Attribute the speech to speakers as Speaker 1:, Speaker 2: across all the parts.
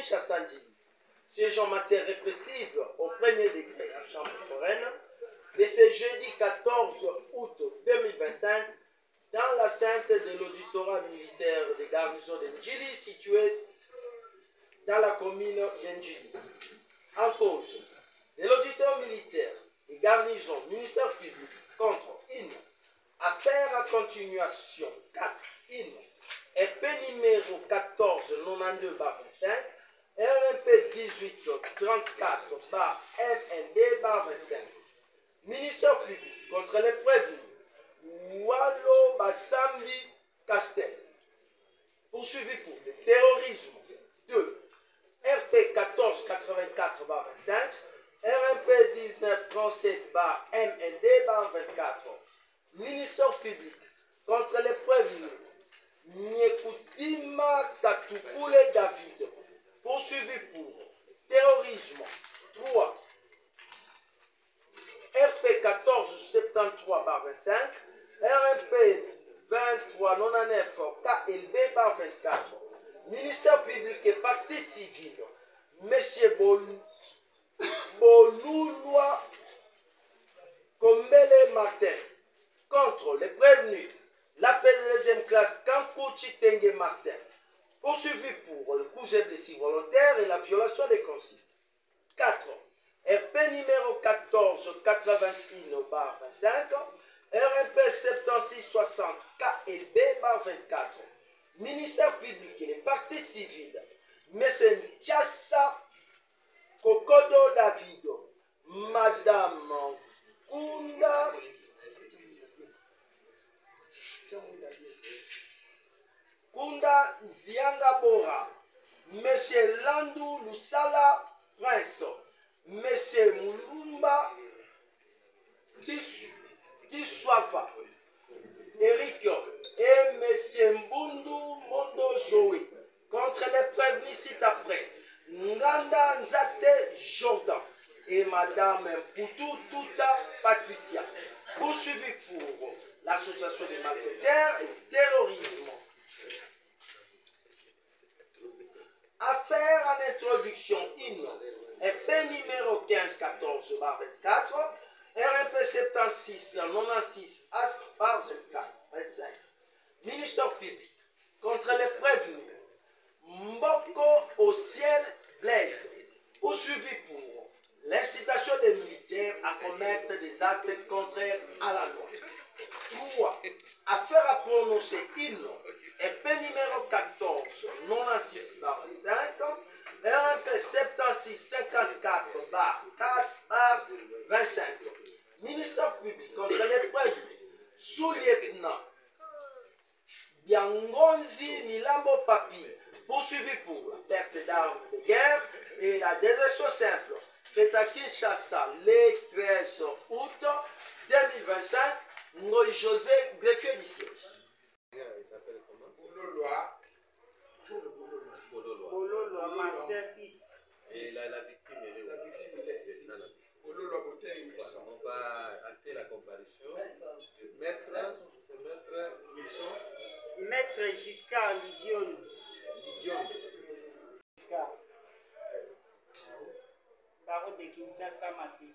Speaker 1: Kinshasa, siège en matière répressive au premier degré à Chambre foraine, de ce jeudi 14 août 2025 dans l'enceinte de l'auditorat militaire de garnison de Ndjili situé dans la commune d'Ndjili. En cause de l'auditoire militaire de garnison ministère public contre une affaire à continuation 4 une EP numéro 1492/25 RMP 1834/MND/25 ministère public contre les prévenus Walo Bassambi Castel poursuivi pour le terrorisme 2 RP 1484/25 RMP 1937/MND/24 ministère public contre les prévenus Nyekutima Katukule David poursuivi pour terrorisme 3 RP 1473/25 RMP 2399 KLB/24 ministère public et partie civile M. Bolulois Kombele Martin contre les prévenus l'appel de deuxième classe Kampuchi Tenge Martin poursuivi pour le coups et blessures volontaires et la violation des consignes. 4. RP numéro 1481/25 RMP 7660 KLB/24 ministère public et les parties civiles M. Nchassa Kokodo David Madame Kunda Nzianga Bora, M. Landou Lusala Prince, M. Mulumba Tiswava, Eric et M. Mbundu Mondo Zoé contre les prévenus ci-après Nganda Nzate Jordan et Madame Poutou Touta Patricia poursuivi pour l'association des malfaiteurs et terrorisme. Affaire en introduction EP numéro 1514/24 RMP 7696 AS/24 ministère public contre les prévenus Mboko au ciel Blaise poursuivi pour l'incitation des militaires à commettre des actes contraires à la loi. 3. Affaire à prononcer EP numéro 1496/5 RMP 7654/15/25 ministère public contre les prévenus sous-lieutenant Biangonzi Milambo Papi poursuivi pour la perte d'armes de guerre et la désertion simple faite à Kinshasa le 13 août 2025 Ngoy José, greffier du siège.
Speaker 2: Il s'appelle comment?
Speaker 3: Bololoa, Martin fils.
Speaker 2: Et la victime, elle est où?
Speaker 3: La victime, elle est ici.
Speaker 2: On va acter la comparution. Maître Wilson.
Speaker 3: Maître Giscard Lidion. Giscard. Baron de Kinshasa Mati.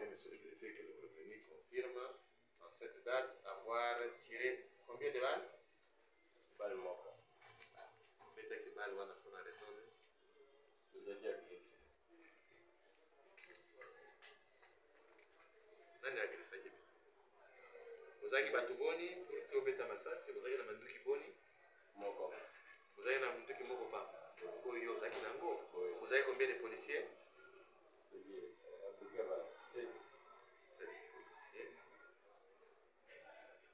Speaker 2: Monsieur le greffier, que le prévenu confirme en cette date avoir tiré combien de balles? Balles moko. Peut-être que balles wana kuna raison. Vous êtes agressé. Nani agressé kibi? Vous avez batu boni pour que obeta masasi, vous avez na manduki boni moko. Vous avez na manduki moko pa. Oyo zaki nango. Vous avez combien de policiers? 7 policiers.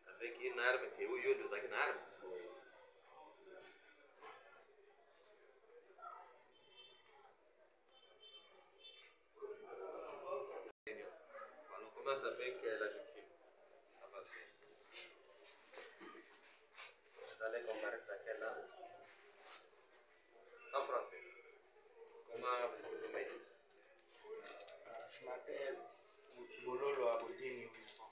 Speaker 2: Avec une arme qui est où il y a une arme. On commence avec la victime. Avancez. Vous allez comparaître à quelle langue? En français. Comment vous vous nommez?
Speaker 3: Je m'appelle Bololoa Bodini Wilson.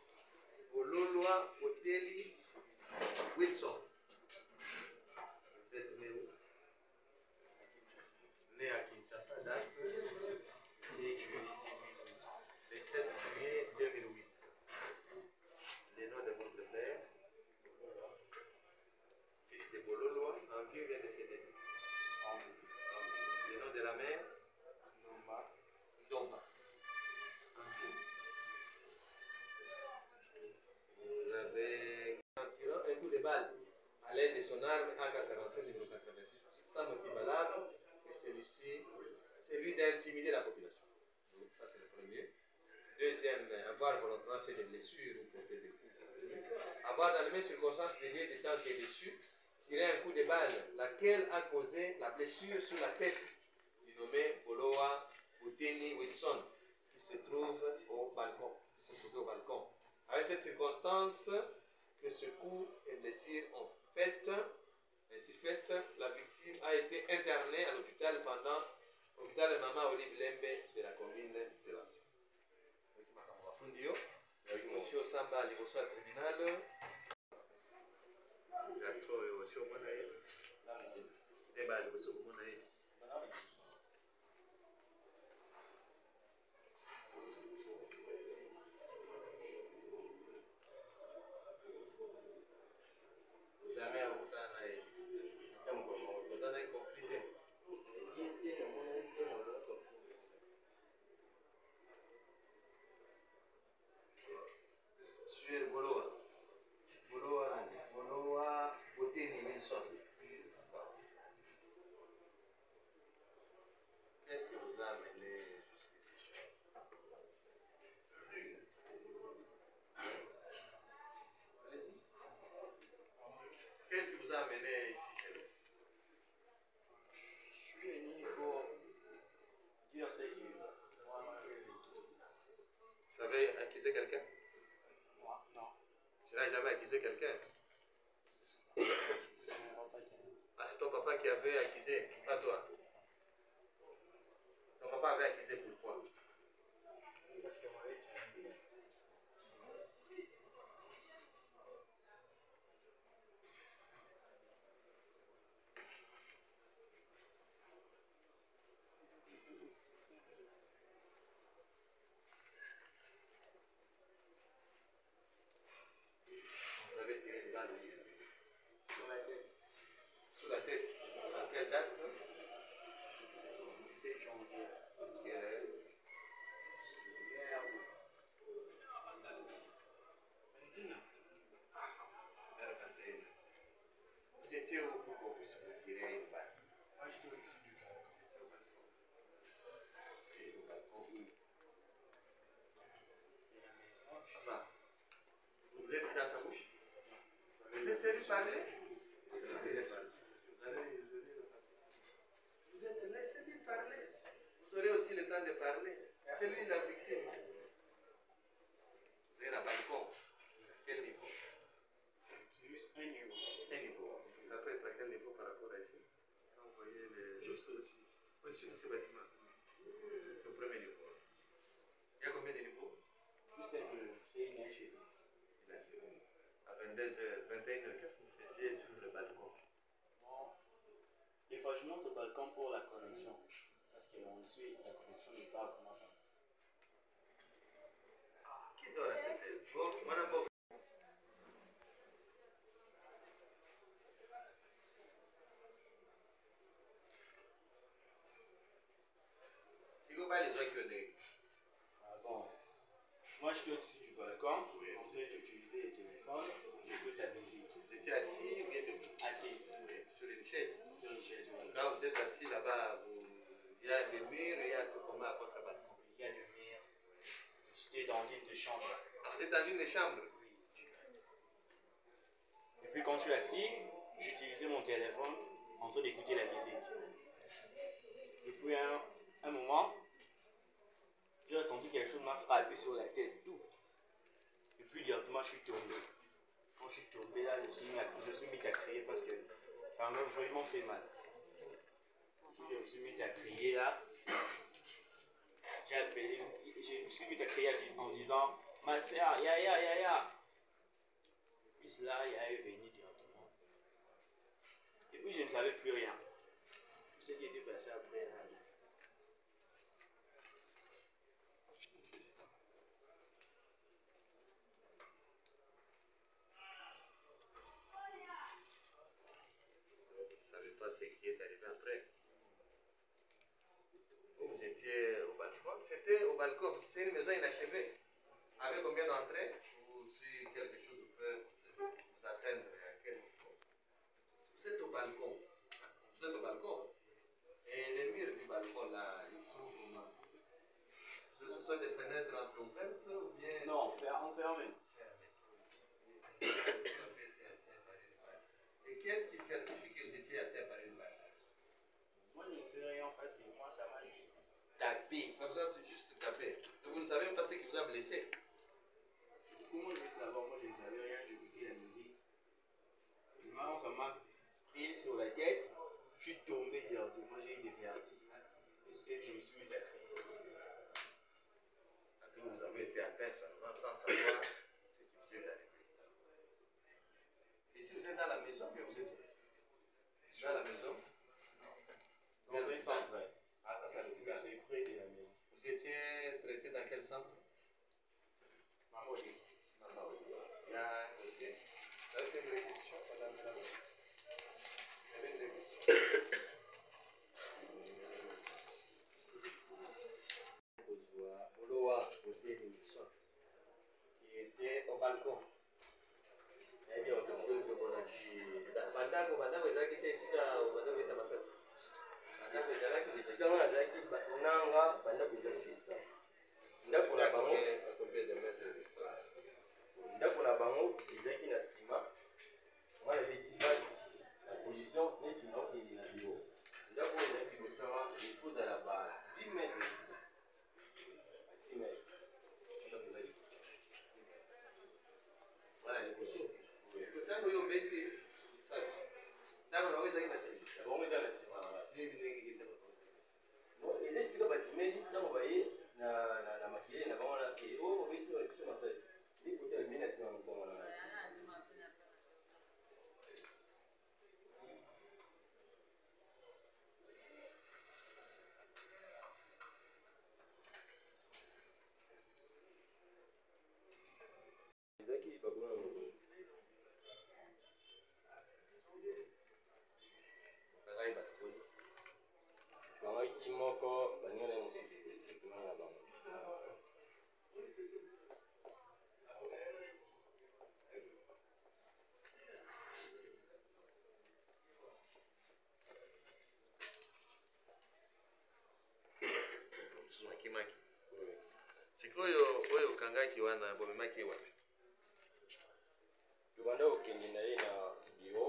Speaker 2: un motif valable, et celui-ci, c'est lui d'intimider la population. Donc ça c'est le premier. Deuxième, avoir volontairement fait des blessures ou porter des coups. Avoir dans les mêmes circonstances dévié du temps qui est dessus, tirer un coup de balle, laquelle a causé la blessure sur la tête du nommé Boloa Uteni Wilson, qui se trouve au balcon. Avec cette circonstance, que ce coup et blessure ont fait, ainsi fait, la victime a été internée à l'hôpital pendant l'hôpital Mama Olive Lembe de la commune de Lancy. Monsieur Samba, il reçoit le tribunal. Jamais à vous en avez conflit. Sur Boloa Uteni Wilson. Qu'est-ce qui vous a amené jusqu'ici? Allez-y. Qu'est-ce qui vous a amené ici chez nous?
Speaker 4: Je suis venu pour dire ce qui
Speaker 2: Tu avais accusé quelqu'un?
Speaker 4: moi, non.
Speaker 2: Tu n'as jamais accusé quelqu'un?
Speaker 4: C'est mon papa qui a.
Speaker 2: Ah, c'est ton papa qui avait accusé, pas toi. Ton papa avait accusé pourquoi?
Speaker 4: Parce que moi,
Speaker 2: Vous avez tiré des balles
Speaker 4: sur la tête.
Speaker 2: sous la tête. À quelle date?
Speaker 4: 17 janvier.
Speaker 2: Quelle heure?
Speaker 4: Vers 21h.
Speaker 2: Vers 21. Vous étiez où pour qu'on puisse vous tirer une balle?
Speaker 4: Moi, j'étais au-dessus du balcon.
Speaker 2: Et au balcon.
Speaker 4: Et la maison, je suis
Speaker 2: Papa, vous êtes dans sa bouche? Laissez-lui parler. Vous êtes laissez-lui parler. Vous aurez aussi le temps de parler. C'est lui la victime. Vous êtes à balcon. Quel niveau?
Speaker 4: C'est juste un niveau.
Speaker 2: Un niveau. Ça peut être à quel niveau par rapport à ici? Quand vous voyez les...
Speaker 4: Juste au-dessus.
Speaker 2: Au-dessus de ce bâtiment. C'est au premier niveau. Il y a combien de niveaux?
Speaker 4: Juste un peu. C'est une échelle.
Speaker 2: À 22h, 21h, qu'est-ce que vous faisiez sur le balcon?
Speaker 4: Bon, des fois, je monte au balcon pour la connexion. Parce que mon suite, la connexion n'est pas vraiment bonne.
Speaker 2: Qui dort à cette heure? Bon, moi d'abord. Si vous parlez les gens qui ont des...
Speaker 4: Ah bon. Moi, je suis au-dessus du balcon,
Speaker 2: Oui.
Speaker 4: en train d'utiliser le téléphone, j'écoute la musique.
Speaker 2: Vous étiez assis ou bien debout?
Speaker 4: Assis
Speaker 2: Sur une chaise.
Speaker 4: sur une chaise. Oui.
Speaker 2: Quand vous êtes assis là-bas, il y a des murs, il y a ce commun à votre balcon.
Speaker 4: Il y a le mur. J'étais dans l'île de chambre.
Speaker 2: Vous êtes dans une des chambres.
Speaker 4: Et puis quand je suis assis, j'utilisais mon téléphone en train d'écouter la musique. Et puis à un moment, j'ai ressenti quelque chose m'a frappé sur la tête, tout. Et puis directement, je suis tombé. Quand je suis tombé là, je suis mis à crier parce que ça m'a vraiment fait mal. Je me suis mis à crier là. J'ai appelé, je me suis mis à crier en disant ma soeur, ya ya ya ya. Et puis là, il est venu directement. Et puis je ne savais plus rien. Tout ce qui était passé après. Là.
Speaker 2: Vous ne savez pas ce qui est arrivé après. Vous étiez au balcon. C'était au balcon. C'est une maison inachevée. Avec combien d'entrées? Ou si quelque chose peut vous atteindre à quel niveau? Vous êtes au balcon. Vous êtes au balcon. sont comment? Ce sont des fenêtres entrouvertes ou bien?
Speaker 4: Non, fermé.
Speaker 2: Et qu'est-ce qui certifie que vous étiez atteint par une balle?
Speaker 4: Moi, je ne sais rien parce que moi, ça m'a juste tapé.
Speaker 2: Ça vous a juste tapé. Donc vous ne savez même pas ce qui vous a blessé.
Speaker 4: Comment je vais savoir? Moi, je ne savais rien, j'écoutais la musique. Finalement, ça m'a pris sur la tête. Je suis tombé directement, j'ai eu des vertiges. Et je me suis mis à crier.
Speaker 2: Vous avez été atteint seulement sans savoir ce qui vous est arrivé. Et si vous êtes dans la maison, bien vous êtes dans la maison?
Speaker 4: Dans le centre.
Speaker 2: Ah, ça c'est à l'hôpital.
Speaker 4: C'est près de la maison.
Speaker 2: Vous étiez traité dans quel centre?
Speaker 4: Mamodi.
Speaker 2: Il y a un dossier. Vous avez fait une réquisition, madame Mélanie? Vous avez une réquisition? Oloa, côté de Wilson, qui était au balcon. Bandako ezalaki te esika bandako eta masasi.
Speaker 5: Esika wana azalaki nanga bandako ezalaki distance. Ndako na bango ezalaki na nsima. Wana beti bali na position neti naokende na biro. Ndako oyo ezalaki liboso wana ekozala ba 10 mètres. 10 mètres. Ndako ezalaki.
Speaker 2: Wana liboso. Ntango oyo mbeti sasi. Ntango na oyo ezalaki na nsima.
Speaker 5: Bango eza na nsima. Eza esika bakimeli ntango baye na makele na bango na oyo babeti na biso masasi. Ndi kote bameli na nsima mokongo na ezalaki bakoma na mokongo. Bangaki moko baninga na mosusu ekoma na bango.
Speaker 2: Makimaki. Sikoyo oyo okangaki wana bomemaki wapi?
Speaker 5: Tobanda kokende na ye na biro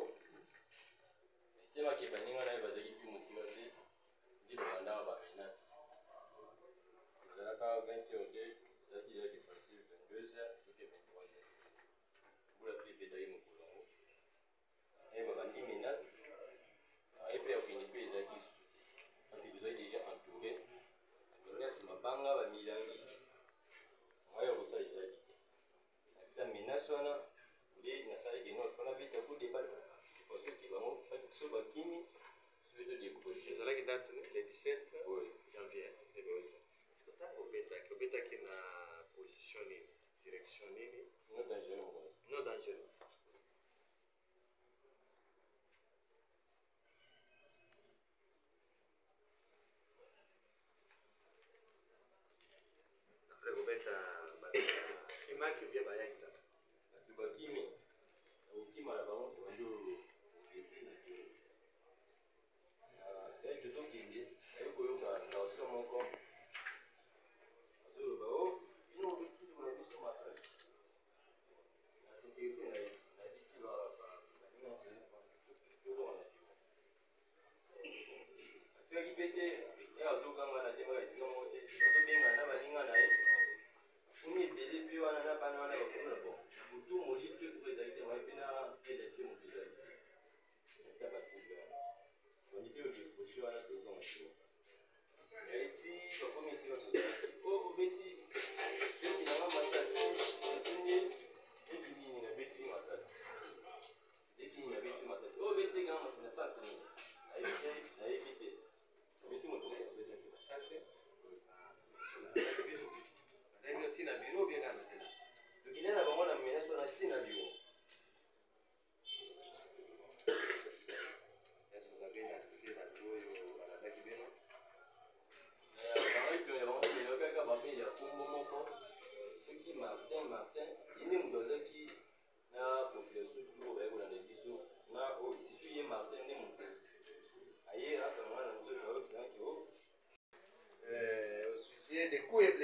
Speaker 5: etemaki baninga na ye bazalaki mpe mosika te nde tobandaka bamenase ezalaka 20 heures te ezalaki ezalaki facile 22 heures soki 23 heures mbula mpe ebetaki mokolo yango ye babandi menase aye mpe ya kokende mpe ezalaki kasi tozalaki déjà entouré bamenase mabanga bamilangi moya ya kosala ezalaki te asisa menase wana nde nasalaki ngo fana beta ko débat parce que bango baki biso bakimi soki todécroché
Speaker 2: ezalaki date le 17
Speaker 5: oui.
Speaker 2: janvier. Siko ntango obetaki na position nini? Direction nini?
Speaker 5: no danger mokonzi
Speaker 2: No dangereux. Après kobeta kimaki bie bayaki ta
Speaker 5: bato bakimi okima na bango tobandi ese na biro yayi tozokende ayi koyoka tension moko azoloba o bino obeti na biso masasi nasinterese na bisi atikaki mpe te ye azokanga na te baka esika moko te bazobengana na baninga na ye fumi ebele mpe wana na bana wana bakolo na bon butu moli mpe kuko ezalaki te mai mpe na edate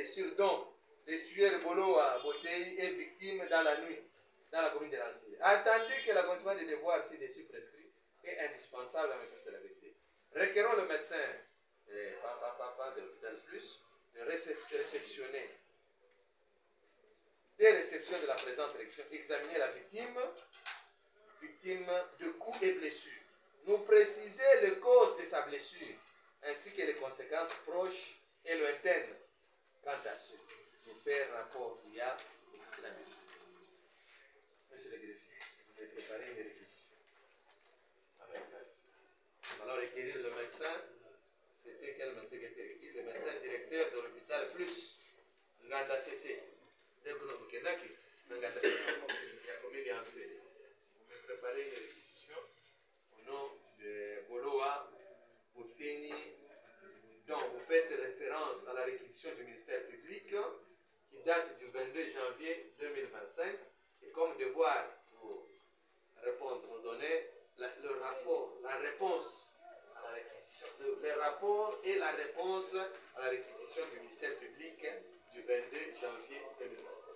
Speaker 2: blessures, dont les sueurs Bolo à Botei est victime dans la nuit, dans la commune de Nancy. Attendu que l'accomplissement des devoirs ci-dessus prescrits est indispensable à la maîtrise de la vérité. Requérons le médecin, de l'hôpital plus, de réceptionner, dès réception de la présente élection, examiner la victime de coups et blessures. Nous préciser les causes de sa blessure, ainsi que les conséquences proches et lointaines. Quant à ce, nous faire rapport il y a extrême urgence. Monsieur le greffier, vous avez préparé une réquisition. Alors, requérir le médecin, c'était quel médecin qui était requis? Le médecin directeur de l'hôpital plus Nganda CC. Dès que vous avez Nganda CC, il y a combien d'enseignants? Vous me préparez une réquisition au nom de Boloa Bouteni, dont vous faites référence à la réquisition du ministère public qui date du 22 janvier 2025 et comme devoir pour répondre, nous donner le rapport, la réponse à la réquisition, les rapports et la réponse à la réquisition du ministère public du 22 janvier 2025.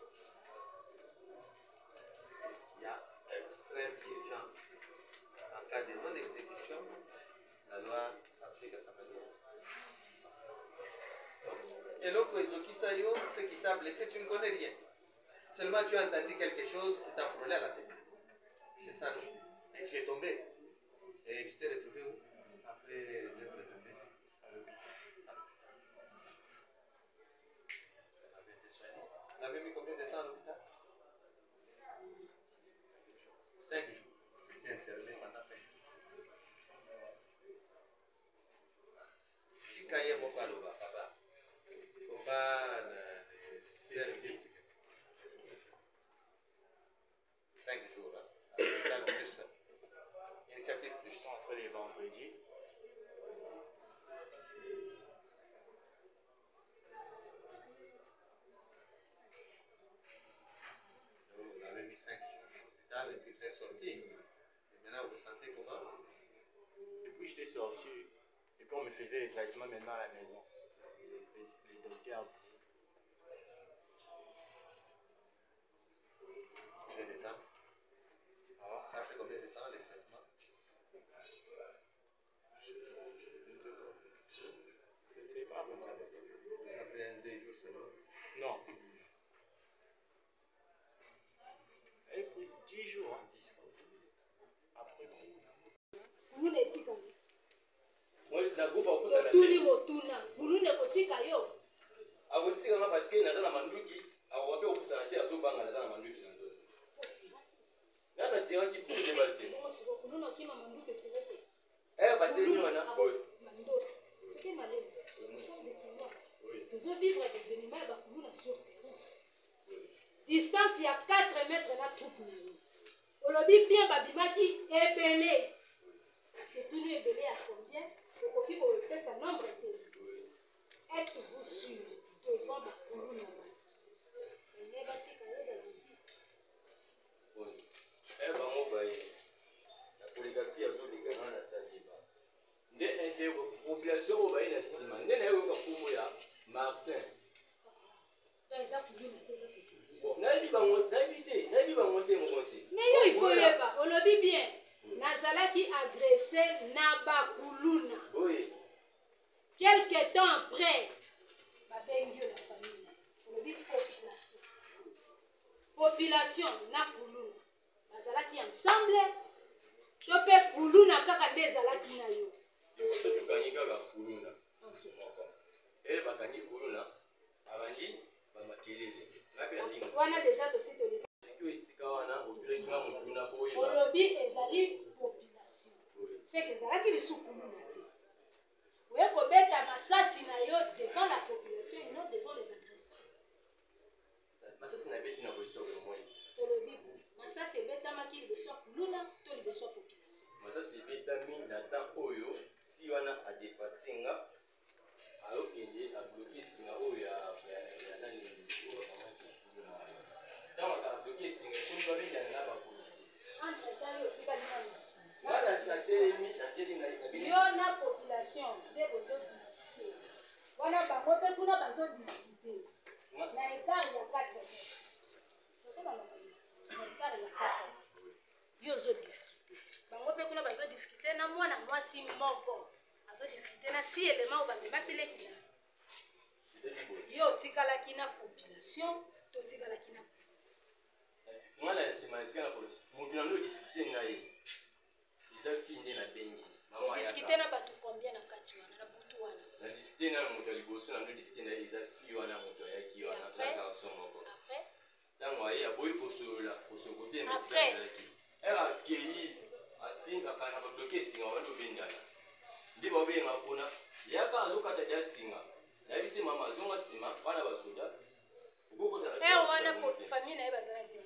Speaker 2: Il y a extrême urgence. En cas de non-exécution, la loi s'applique à sa manière. Et l'autre Ezokisayo, ce qui t'a blessé, tu ne connais rien. Seulement tu as entendu quelque chose et t'as frôlé à la tête. C'est ça, non? Et tu es tombé. Et tu t'es retrouvé où? Après les œuvres tombées. À l'hôpital. Tu avais été soigné. Tu avais mis combien de temps à l'hôpital? 5 jours. Tu étais interné pendant 5 jours. Tu caillais mon paloba, papa. Faut pas. 5 jours. À l'hôpital plus. Initiative plus.
Speaker 4: Entre les vendredis.
Speaker 2: Vous avez mis 5 jours à l'hôpital et puis vous êtes sorti. Et maintenant vous vous sentez comment?
Speaker 4: Et puis j'étais sorti. Et puis on me faisait les traitements maintenant à la maison. Les docteurs.
Speaker 2: Combien de temps? Ça fait combien de temps les traitements?
Speaker 4: Je ne sais pas comme ça.
Speaker 2: Ça fait 2 jours seulement.
Speaker 4: Non. Et puis 10 jours. Hein. Après.
Speaker 6: Nous ne tika.
Speaker 5: Moi, je n'ai pas beaucoup de
Speaker 6: Tuni motuna. Nous ne kotika yo.
Speaker 5: akotika nga parce que naza na manduki akowape okusana te azobanga naza na manduki na nzoto nana tiraki pour de balte
Speaker 6: Moi si vous nous qui m'a manduke tirete.
Speaker 5: bateli wana oyo
Speaker 6: Mandoki. Qu'est malé? Nous sommes des clients. Nous devons vivre avec des animaux bah nous la sur terrain. Distance il y a 4 mètres na troupe. Olobi bien babimaki ebelé. Que tout nous ebelé à combien? Pour qu'il faut faire sa nombre de. Êtes-vous sûr devant ma colonne?
Speaker 5: bango baye na polygraphie azolekana na saliba nde population oyo baye na nsima nde nayekoyoka kombo ya Martin nayebi bango te mokonzi.
Speaker 6: Mais yo il faut yeba olobi bien nazalaki agressé na bakuluna.
Speaker 5: Oui.
Speaker 6: Quelque temps après babengi yo la famille olobi population na kuluna bazalaki ensemble to mpe kuluna kaka nde ezalaki na yo
Speaker 5: liboso tokangi kaka kuluna bakangi kuluna abandi bamakelele
Speaker 6: wana deja tosi toleka
Speaker 5: esika wana opilekinga motuna boyeba
Speaker 6: olobi ezali population seke ezalaki lisu kuluna te oye kobeta masasi na yo devant la population et non devant les agresseurs.
Speaker 5: masasi na beti na koyesoko moi
Speaker 6: tolobi masasi ebetamaki liboso ya kuluna to liboso ya population.
Speaker 5: masasi ebetami na temps oyo fi wana adepase nga ayokende abloke esinga oyo ya nani ntango abloke esinga soki babendana na bapolisi
Speaker 6: Entre-temps, yo aussi balinga mosi.
Speaker 5: ngana natelemi nateli
Speaker 6: Yo na population nde bozodiscute wana bango mpe kuna bazodiscute Na écart ya 4 mètres. Na écart ya 4 mètres. Yo ozodiscute. Bango mpe kuna bazodiscute na mwana mwasi moko. Azodiscute na si élément oyo bamemaki leki na. Yo otikalaki na population, totikalaki na
Speaker 5: mwana ya nsima etika na polisi moto na nde odiscute na ye eza fille nde na bengi
Speaker 6: odiscute na bato combien na kati wana na butu wana
Speaker 5: na discute na moto ya liboso na nde odiscute na ye eza fille wana moto ayaki wana na garçon moko ntango aye aboyi kosolola kote mesika ezalaki ere akei asingaka na babloke esinga wabandi obendana nde baobenga mpona yaka azokata de asinga nayebisi mama azonga nsima wana basoda
Speaker 6: wana famille na ye bazalaki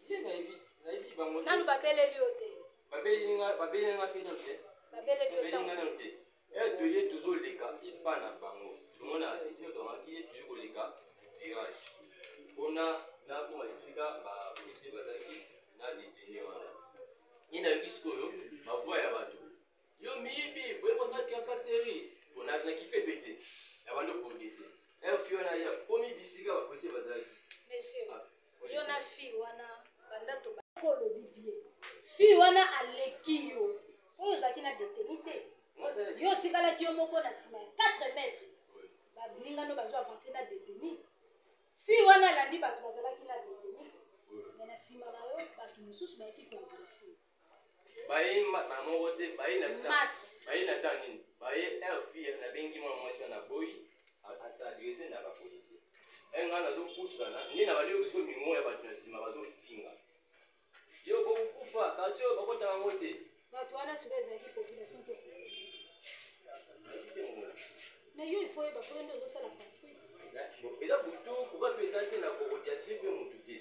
Speaker 5: nayebi bango
Speaker 6: nanu babeleli yo te
Speaker 5: babelinga mpe te
Speaker 6: babeleli
Speaker 5: te toye tozoleka epa na bango tomona esika tomaki ye toye koleka virage mpona nakoma esika bapolisier bazalaki na detene wana ye nayoki sikoyo bavoi ya bato yo miyibi boyekosakaka seri mpona nakipe pete ya bando progrese fi wana ya komi bisika bapolisier bazalaki
Speaker 6: monsieur yo na fille wana banda tokolobi bien fille wana aleki yo oyo ozalaki na deteni te yo otikalaki yo moko na nsima ya 4 mètre balingano bazo avance na deteni fille wana alandi bato bazalaki na deteni me na nsima na yo bato mosusu bayaki koagrese
Speaker 5: baye moko te baye na ta nini baye fille nabengi mwana mwasi wana boyi asadrese na bapolisier nga nazopusana nde na bali okiso mingo ya bato na nsima bazofinga yo bokufa kati oyo bakotaka ngo te
Speaker 6: bato wana siko ezalaki population te mais yo ifo yeba po nde ozosala patrouille
Speaker 5: eza butu kuba mpe eza te na kokodiatire mpe motu te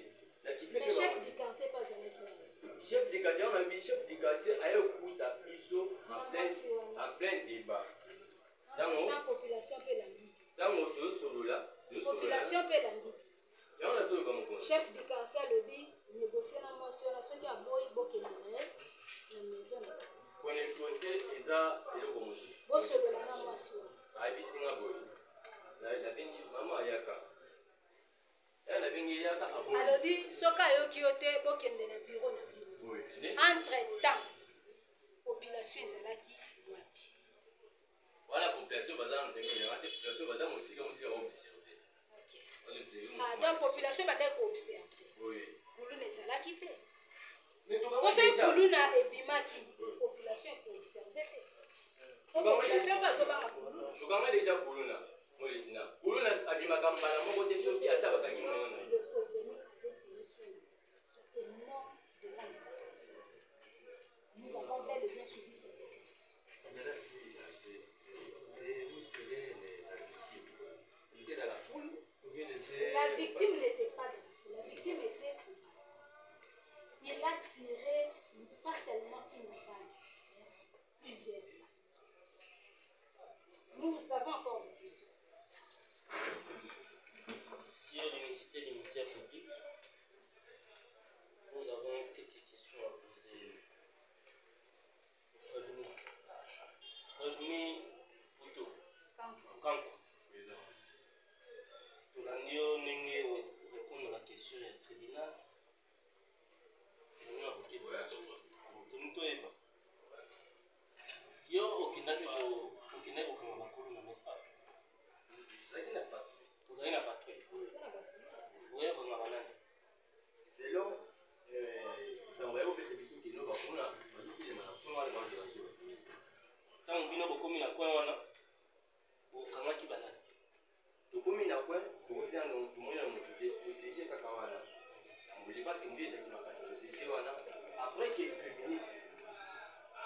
Speaker 6: mais chef du quartier pas azalaki wana
Speaker 5: chef du quartier wana bi chef du quartier aye okuta biso en plein débat
Speaker 6: na population mpe elandi
Speaker 5: ntango tozosolola
Speaker 6: population mpe elandi
Speaker 5: yango nazoloba mokonzi
Speaker 6: chef du quartier alobi négocie na mwasi wana soki aboyi bokende na ye na maison na
Speaker 5: pone procès eza eloko mosusu
Speaker 6: bosolola na mwasi wana
Speaker 5: ayebisinga boye nabengi mama ayaka nabengi eyaka aboyi
Speaker 6: alobi soki ayoki yo te bokende na bureau na bino entre temps population ezalaki wapi
Speaker 5: wana population baza na ndenge te population baza mosika baobserve
Speaker 6: donc population bandaki koobserve kuluna ezalaki te poso kuluna ebimaki population ekoobserve te population bazobanga kuluna
Speaker 5: tokanga deja kuluna moletina kuluna abimaka mbala moko te soki ata bakangi mona
Speaker 6: Nous avons bel et bien suivi cette déclaration. La victime n'était pas dans la foule, la victime était au bas. Il a tiré pas seulement une balle, plusieurs. Nous avons encore des questions.
Speaker 4: Sur l'unicité du ministère public, nous avons quelques questions à poser. Revenu Pouto. Quand Tolandio Nenge répondre à la question du tribunal. Nous avons quelques questions. Yo okindaki kokanga makulu na n'est-ce pas? Vous avez la patrouille. Vous avez kokanga banani.
Speaker 5: selon sango yako pesa biso kino bakuna bazokilema na kuna wale baderange bato
Speaker 4: ntango bino bokomi na coin wana bokangaki banani
Speaker 5: tokomi na coin tokotina tomoni na motu te tosege kaka wana mbuli parce que mbuli ezaki makasi tosege wana après quelques minutes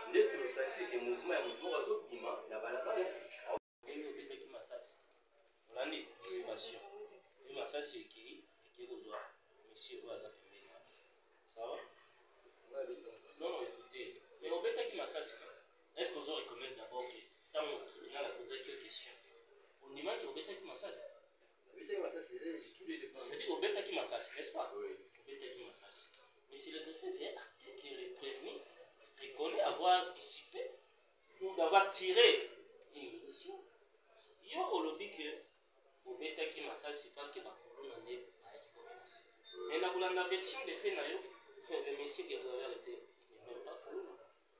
Speaker 5: nde tosaki ke mouvement ya motu moko azobima na balabala
Speaker 4: ndenge obetaki masasi olandi dissipation oyo masasi ekei kozwa monsieur oyo aza pembeni sawa non écoutez mais obetaki masasi est-ce que ozo reconnaître d'abord que ntango tribunal aposaki yo question ondimaki obetaki masasi c'est-à-dire obetaki masasi n'est-ce pas obetaki masasi mais si le défait vient acter que le prévenu reconnaît avoir dissipé ou d'avoir tiré une munition yo olobi que obetaki masasi parce que bakolona nde bayaki komenase. Mais na kolanda version de fait na yo, le monsieur que vous avez arrêté, il n'est même pas Kuluna.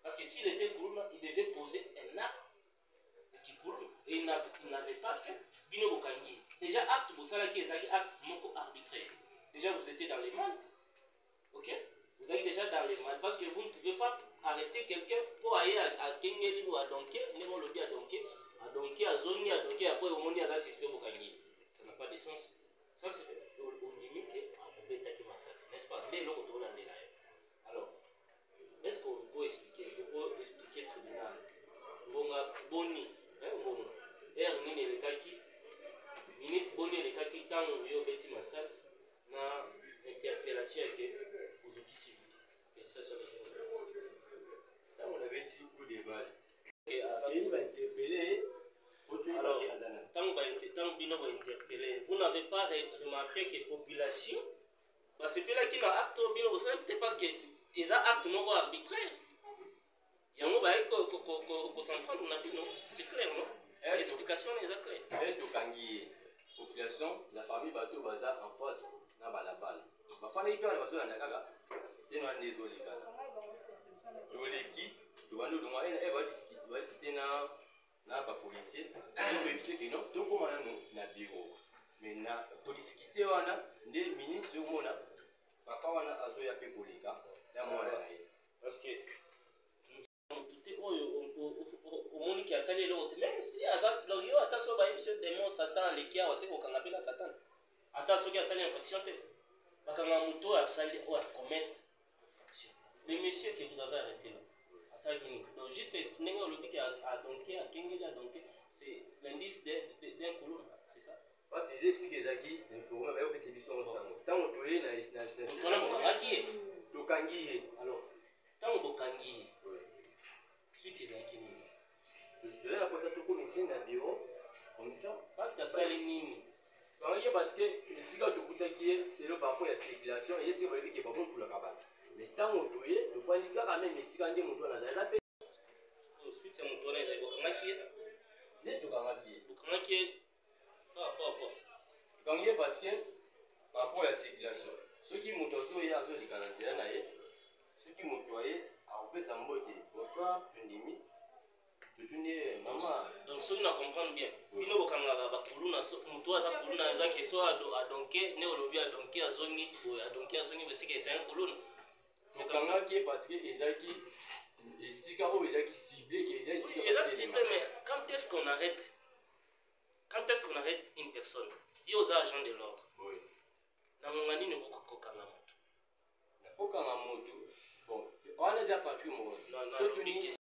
Speaker 4: Parce que s'il était Kuluna, il devait poser un acte qui Kuluna. Et il n'avait pas fait Bino Bokangi. Déjà, acte Bosalaki ezaki acte moko arbitraire. Déjà, vous étiez dans les mal. Ok? Vous êtes déjà dans les mal. Parce que vous ne pouvez pas arrêter quelqu'un pour aller à Kengeli ou à Donké, Nemo Lobi à Donké, à Zoni, à Donké, après au monde, à Zassispe Bokangi. Ça n'a pas de sens. Ça, c'est au limite à Betaki Massas. N'est-ce pas? Dès lors que alors, est-ce qu'on peut expliquer? Je peux expliquer tribunal. Bonga Boni, Bonga. Nini le Kaki. Minute Boni le Kaki, quand on y a Betty Massas, na interpellation avec Ozoki Civique. Ça, c'est le
Speaker 5: On avait dit coup de balle.
Speaker 4: il va interpeller. Alors, tant Bino va interpeller, vous n'avez pas remarqué que la population, c'est là qui a acte Bino, peut-être parce que ils ont acte non arbitraire. Il y a un moment pour s'en prendre, c'est clair, non? L'explication est claire.
Speaker 5: Et Tokangi, population, la famille Bateau Baza en face, na balabala. Bafana ipi wana baso na kaka, c'est non les autres kaka. Loleki, tobando donga va citer na ba policier, to bebise que non, to koma na bureau. Mais na police kité wana, ndé ministre mona, papa wana azo ya pe koleka, ya mwana na ye.
Speaker 4: Parce que au monde qui a salé l'autre, même si Azak Lorio a tasso ba émission démon Satan les qui a aussi au canapé na Satan. Attention qui a salé infraction te. Bakanga muto a salé ou a commettre infraction. Les messieurs que vous avez arrêtés là. À ça qui donc juste n'engo le qui a donké à Kengeli a donké, c'est l'indice d'un colonne, c'est ça.
Speaker 5: Parce que c'est que Zaki informé ba opesi biso ensemble. Tant on toyé na
Speaker 4: on a Bokangi.
Speaker 5: Tokangi
Speaker 4: Alors, tant Bokangi. Suite ezalaki nini?
Speaker 5: Je la posa to commissaire na bureau commissaire
Speaker 4: parce que ça les nini
Speaker 5: parce que esika tokutaki c'est le rapport ya circulation et c'est vrai que babon tout la kabala mais tant otoye le fandi kaka même esika nde moto na zaza pe
Speaker 4: suite ya moto na ezali bokangaki
Speaker 5: nde tokangaki
Speaker 4: pa
Speaker 5: parce que rapport ya circulation soki moto azoya azoleka na nzela na ye soki moto aye akopesa mbote bonsoir tondimi totuni mama
Speaker 4: donc soki na comprendre bien bino bokangaka bakuluna moto aza kuluna ezaki so adonke ne olobi adonke azongi besika eza un kuluna
Speaker 5: tokangaki parce que ezaki esika oyo ezaki ciblé que
Speaker 4: eza ciblé mais quand est-ce qu'on arrête une personne yo oza agent de l'ordre na monga nini okokanga moto
Speaker 5: nakokanga moto bon wana eza patrie moko